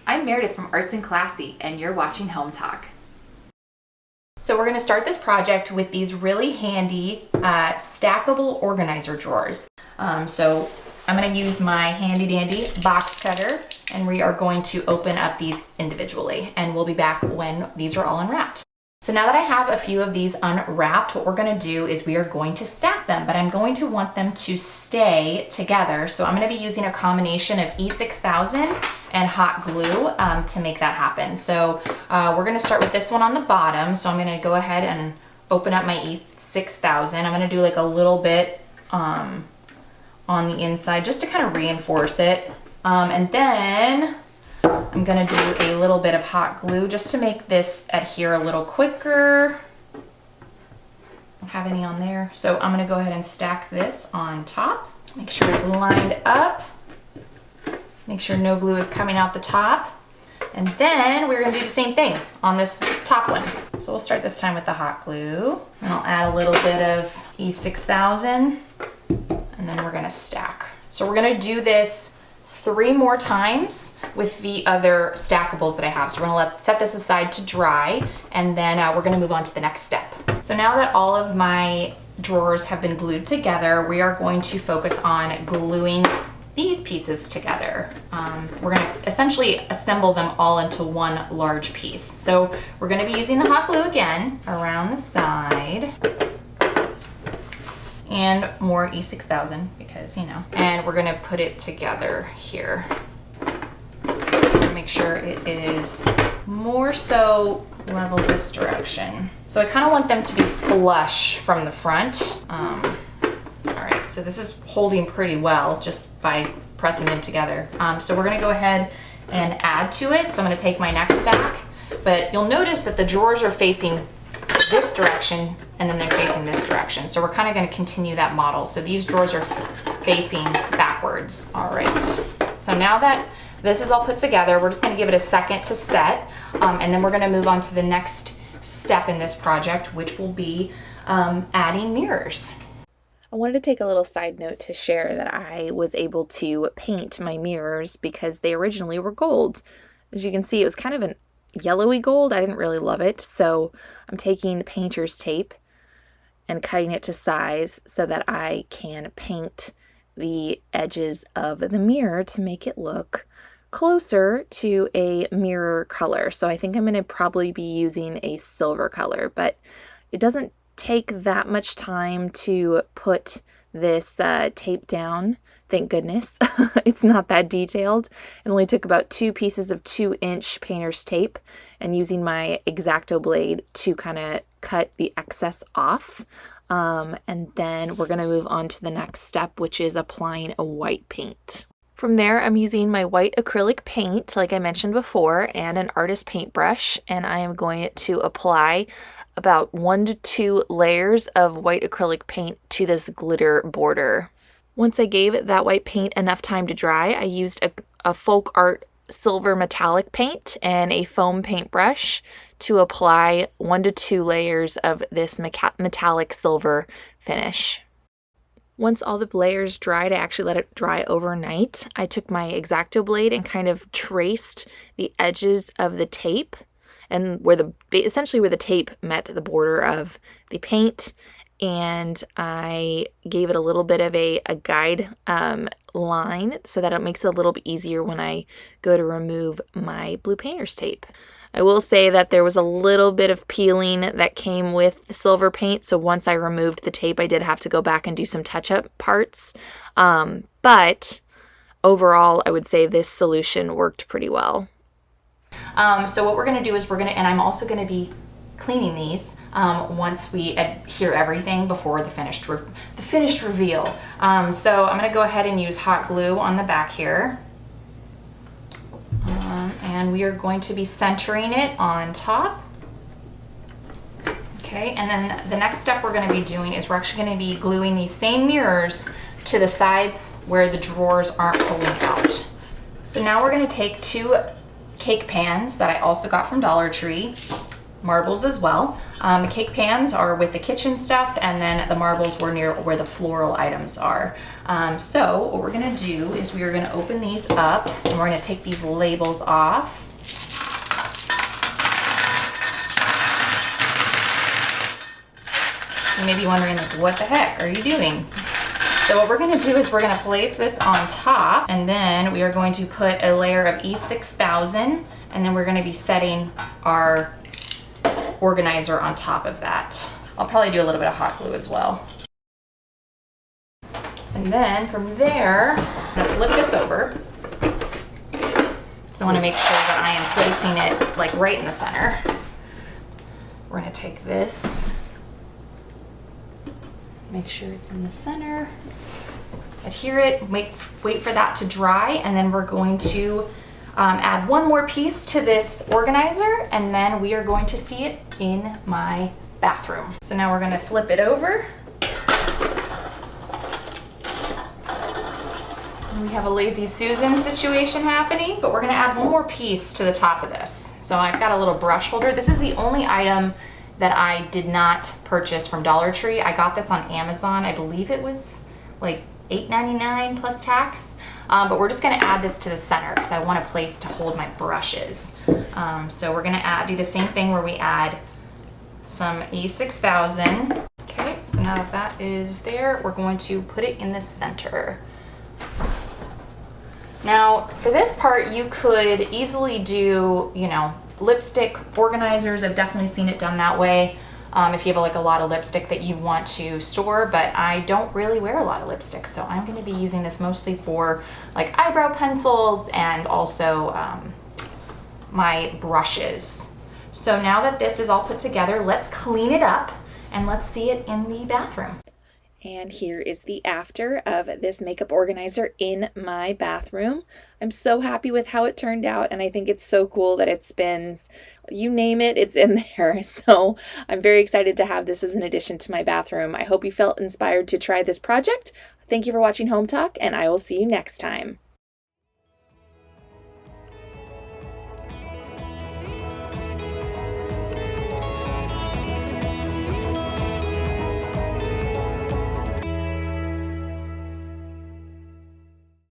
I'm Meredith from Arts and Classy, and you're watching Hometalk. So we're going to start this project with these really handy stackable organizer drawers. So I'm going to use my handy dandy box cutter, and we are going to open up these individually, and we'll be back when these are all unwrapped. So now that I have a few of these unwrapped, what we're going to do is we are going to stack them, but I'm going to want them to stay together. So I'm going to be using a combination of E6000 and hot glue to make that happen. So we're going to start with this one on the bottom. So I'm going to go ahead and open up my E6000. I'm going to do like a little bit on the inside just to kind of reinforce it. And then I'm gonna do a little bit of hot glue just to make this adhere a little quicker. Don't have any on there. So I'm gonna go ahead and stack this on top. Make sure it's lined up. Make sure no glue is coming out the top. And then we're gonna do the same thing on this top one. So we'll start this time with the hot glue. And I'll add a little bit of E6000. And then we're gonna stack. So we're gonna do this 3 more times with the other stackables that I have. So we're gonna set this aside to dry, and then we're gonna move on to the next step. So now that all of my drawers have been glued together, we are going to focus on gluing these pieces together. We're gonna essentially assemble them all into one large piece. So we're gonna be using the hot glue again around the side. And more E6000 because, you know, and we're gonna put it together here. Make sure it is more so level this direction. So I kind of want them to be flush from the front. All right, so this is holding pretty well just by pressing them together. So we're gonna go ahead and add to it. So I'm gonna take my next stack, but you'll notice that the drawers are facing this direction and then they're facing this direction. So we're kind of going to continue that model. So these drawers are facing backwards. All right, so now that this is all put together, we're just going to give it a second to set, and then we're going to move on to the next step in this project, which will be adding mirrors. I wanted to take a little side note to share that I was able to paint my mirrors because they originally were gold. As you can see, it was kind of an yellowy gold. I didn't really love it, so I'm taking painter's tape and cutting it to size so that I can paint the edges of the mirror to make it look closer to a mirror color. So I think I'm going to probably be using a silver color, but it doesn't take that much time to put this tape down. Thank goodness. It's not that detailed. It only took about 2 pieces of 2-inch painter's tape and using my X-Acto blade to kind of cut the excess off. And then we're going to move on to the next step, which is applying a white paint. From there, I'm using my white acrylic paint, like I mentioned before, and an artist paintbrush, and I am going to apply about 1 to 2 layers of white acrylic paint to this glitter border. Once I gave that white paint enough time to dry, I used a folk art silver metallic paint and a foam paintbrush to apply 1 to 2 layers of this metallic silver finish. Once all the layers dried, I actually let it dry overnight. I took my X-Acto blade and kind of traced the edges of the tape and essentially where the tape met the border of the paint. And I gave it a little bit of a guide line so that it makes it a little bit easier when I go to remove my blue painter's tape. I will say that there was a little bit of peeling that came with the silver paint, so once I removed the tape, I did have to go back and do some touch-up parts. But overall, I would say this solution worked pretty well. So what we're going to do is and I'm also going to be cleaning these once we adhere everything before the finished reveal. So I'm going to go ahead and use hot glue on the back here. And we are going to be centering it on top. Okay, and then the next step we're going to be doing is we're actually going to be gluing these same mirrors to the sides where the drawers aren't pulling out. So now we're going to take 2 cake pans that I also got from Dollar Tree, marbles as well. The cake pans are with the kitchen stuff, and then the marbles were near where the floral items are. So what we're gonna do is we are gonna open these up, and we're gonna take these labels off. You may be wondering, like, what the heck are you doing? So what we're gonna do is we're gonna place this on top, and then we are going to put a layer of E6000, and then we're gonna be setting our organizer on top of that. I'll probably do a little bit of hot glue as well. And then from there, I'm gonna flip this over. So I wanna make sure that I am placing it like right in the center. We're gonna take this, make sure it's in the center, adhere it, wait for that to dry, and then we're going to add one more piece to this organizer, and then we are going to see it in my bathroom. So now we're going to flip it over. And we have a Lazy Susan situation happening, but we're going to add one more piece to the top of this. So I've got a little brush holder. This is the only item that I did not purchase from Dollar Tree. I got this on Amazon. I believe it was like $8.99 plus tax. But we're just gonna add this to the center because I want a place to hold my brushes. So we're gonna do the same thing where we add some E6000. Okay, so now that that is there, we're going to put it in the center. Now, for this part, you could easily do, you know, lipstick organizers. I've definitely seen it done that way. If you have like a lot of lipstick that you want to store, but I don't really wear a lot of lipstick, so I'm going to be using this mostly for like eyebrow pencils and also my brushes. So now that this is all put together, let's clean it up and let's see it in the bathroom. And here is the after of this makeup organizer in my bathroom. I'm so happy with how it turned out, and I think it's so cool that it spins. You name it, it's in there. So I'm very excited to have this as an addition to my bathroom. I hope you felt inspired to try this project. Thank you for watching Home Talk, and I will see you next time.